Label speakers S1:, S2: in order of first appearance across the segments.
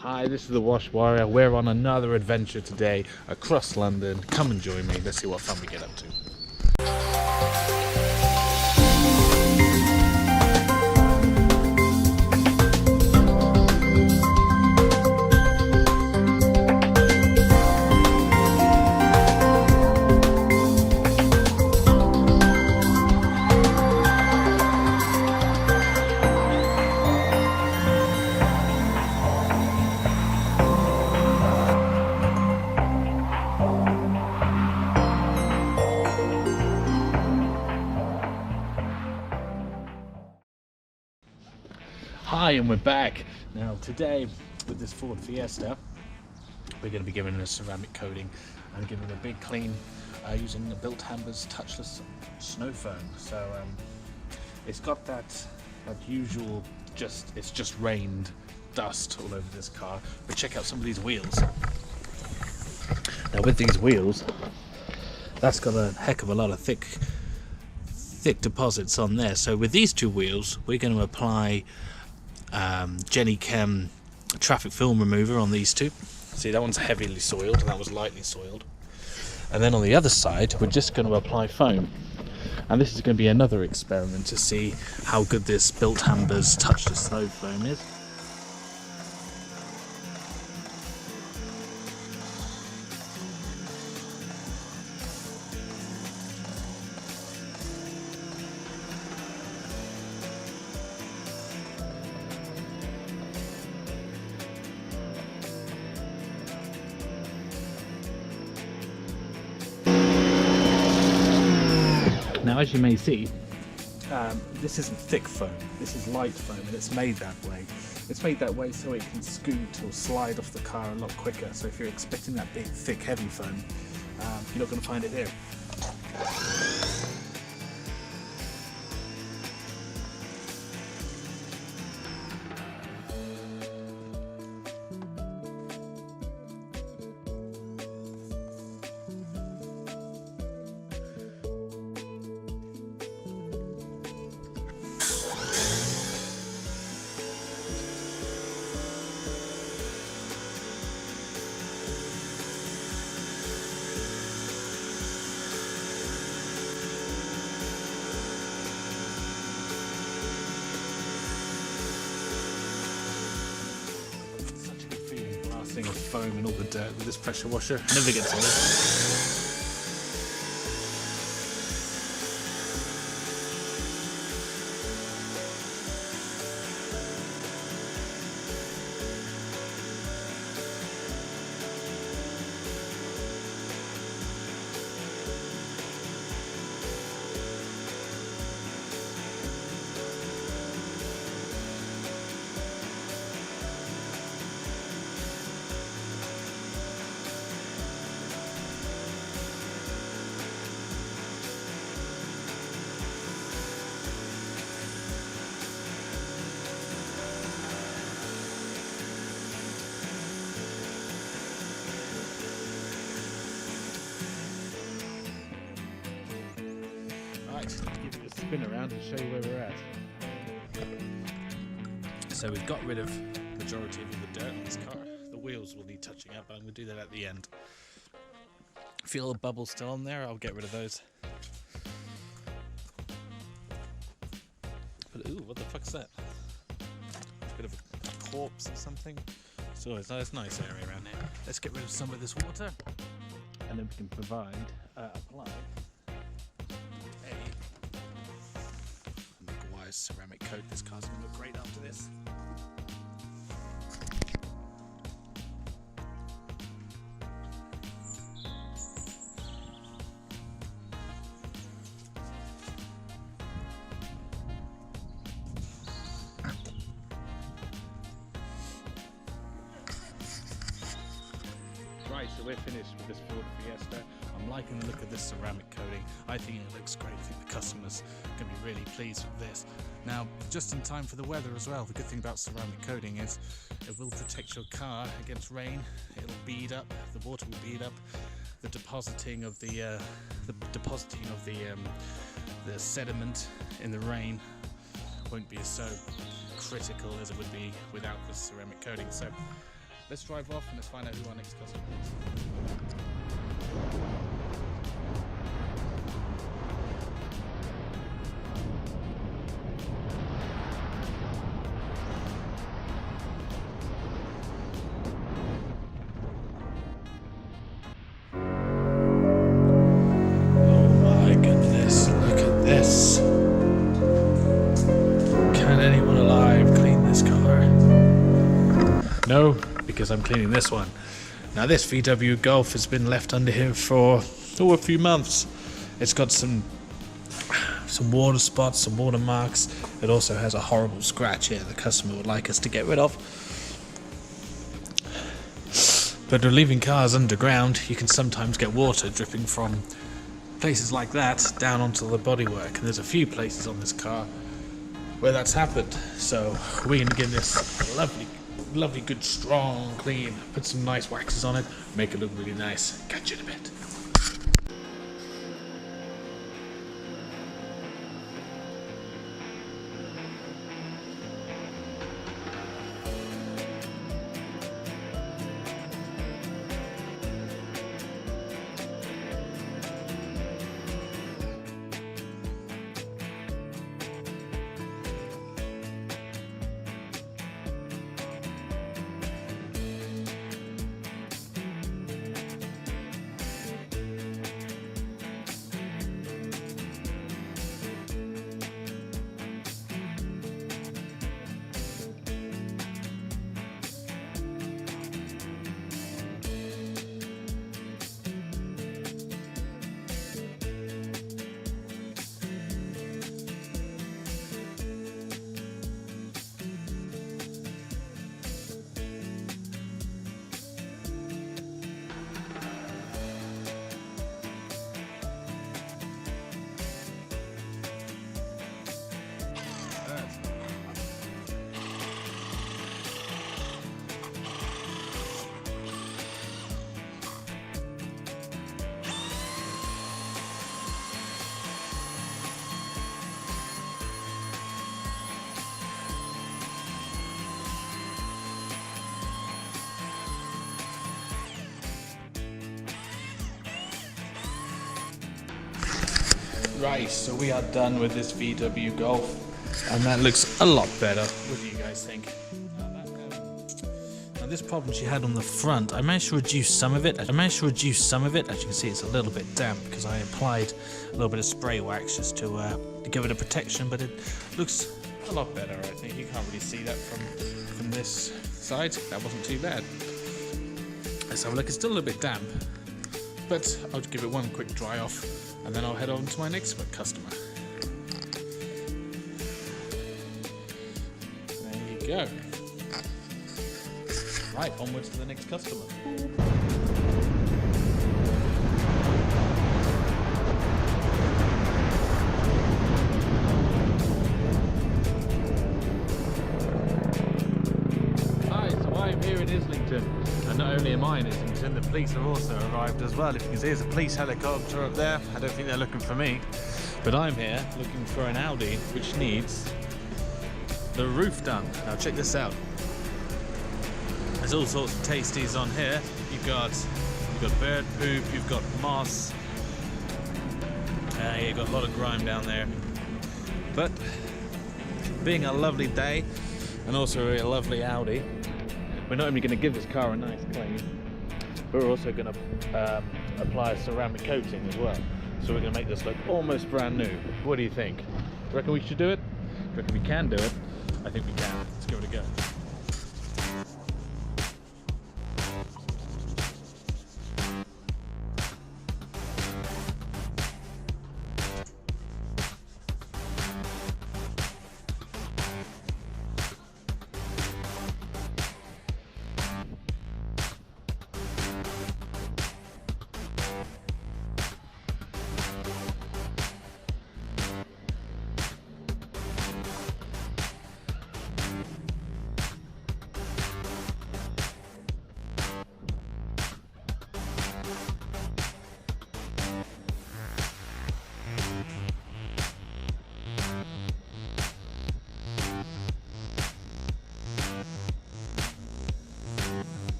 S1: Hi, this is the Wash Warrior. We're on another adventure today across London. Come and join me. Let's see what fun we get up to. Hi, and we're back. Now today with this Ford Fiesta, we're going to be giving it a ceramic coating and giving it a big clean using the Built Hambers touchless snow foam. So it's got that usual it's just rained dust all over this car. But check out some of these wheels. Now with these wheels, that's got a heck of a lot of thick deposits on there. So with these two wheels, we're going to apply Jenny Chem traffic film remover on these two. See, that one's heavily soiled and that was lightly soiled. And then on the other side, we're just going to apply foam. And this is going to be another experiment to see how good this Built Hambers touchless snow foam is. Now, as you may see, this isn't thick foam, this is light foam, and it's made that way. It's made that way so it can scoot or slide off the car a lot quicker. So if you're expecting that big, thick, heavy foam, you're not going to find it here. Of foam and all the dirt with this pressure washer. Never gets old. Give you a spin around and show you where we're at. So we've got rid of the majority of the dirt on this car. The wheels will need touching up, but I'm going to do that at the end. Feel the bubbles still on there? I'll get rid of those. But ooh, what the fuck's that? Bit of a corpse or something. So it's a nice area around here. Let's get rid of some of this water, and then we can apply ceramic coat. This car's going to look great after this. Right, so we're finished with this Ford Fiesta. I'm liking the look of this ceramic coating. I think it looks great. I think the customer's going to be really pleased with this. Now, just in time for the weather as well. The good thing about ceramic coating is it will protect your car against rain. It'll bead up, the water will bead up. The depositing of the sediment in the rain won't be so critical as it would be without the ceramic coating. So let's drive off and let's find out who our next customer is. No, because I'm cleaning this one. Now this VW Golf has been left under here for a few months. It's got some water spots, some water marks. It also has a horrible scratch here the customer would like us to get rid of. But we're leaving cars underground, you can sometimes get water dripping from places like that down onto the bodywork. And there's a few places on this car where that's happened. So we're going to give this a lovely, good, strong clean. Put some nice waxes on it, make it look really nice. Catch you in a bit. Right, so we are done with this VW Golf, and that looks a lot better. What do you guys think? Now this problem she had on the front, I managed to reduce some of it. As you can see, it's a little bit damp because I applied a little bit of spray wax just to give it a protection, but it looks a lot better, I think. You can't really see that from this side. That wasn't too bad. Let's have a look. It's still a little bit damp, but I'll give it one quick dry off, and then I'll head on to my next customer. There you go. Right, onwards to the next customer. Hi, so I'm here in Islington, and not only am I in Islington, the police have also arrived as well. If you can see, there's a police helicopter up there. I don't think they're looking for me, but I'm here looking for an Audi which needs the roof done. Now check this out. There's all sorts of tasties on here. You've got bird poop, you've got moss. You've got a lot of grime down there. But being a lovely day and also a lovely Audi, we're not only going to give this car a nice clean, but we're also going to apply a ceramic coating as well. So we're going to make this look almost brand new. What do you think? Reckon we should do it? Reckon we can do it? I think we can. Let's give it a go.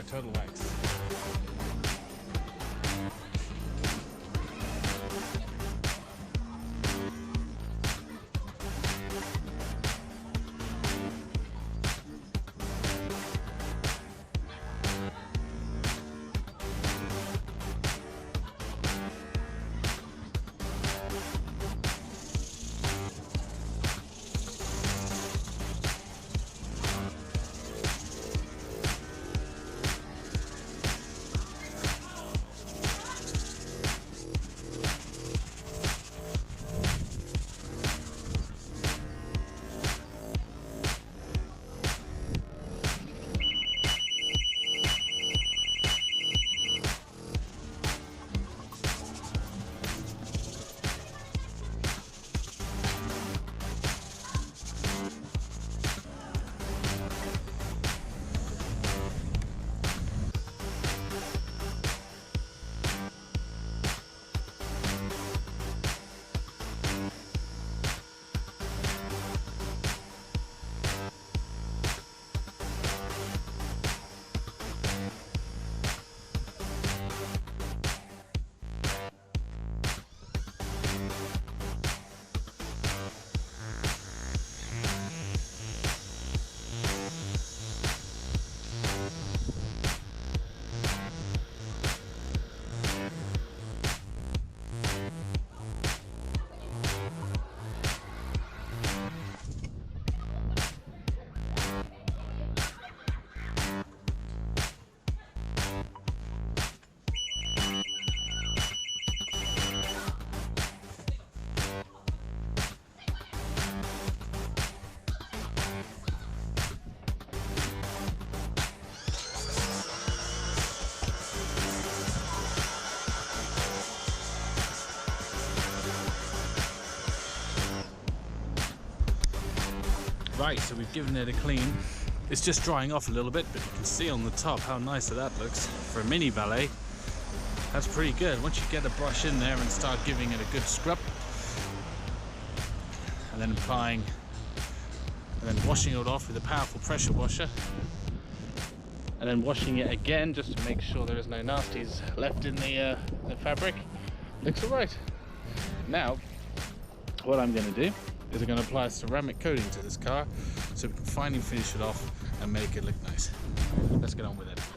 S1: total wax. Right, so we've given it a clean. It's just drying off a little bit, but you can see on the top how nice that looks. For a mini valet, that's pretty good. Once you get a brush in there and start giving it a good scrub, and then applying, and then washing it off with a powerful pressure washer, and then washing it again just to make sure there is no nasties left in the fabric, looks alright. Now, what I'm going to do is I'm going to apply a ceramic coating to this car so we can finally finish it off and make it look nice. Let's get on with it.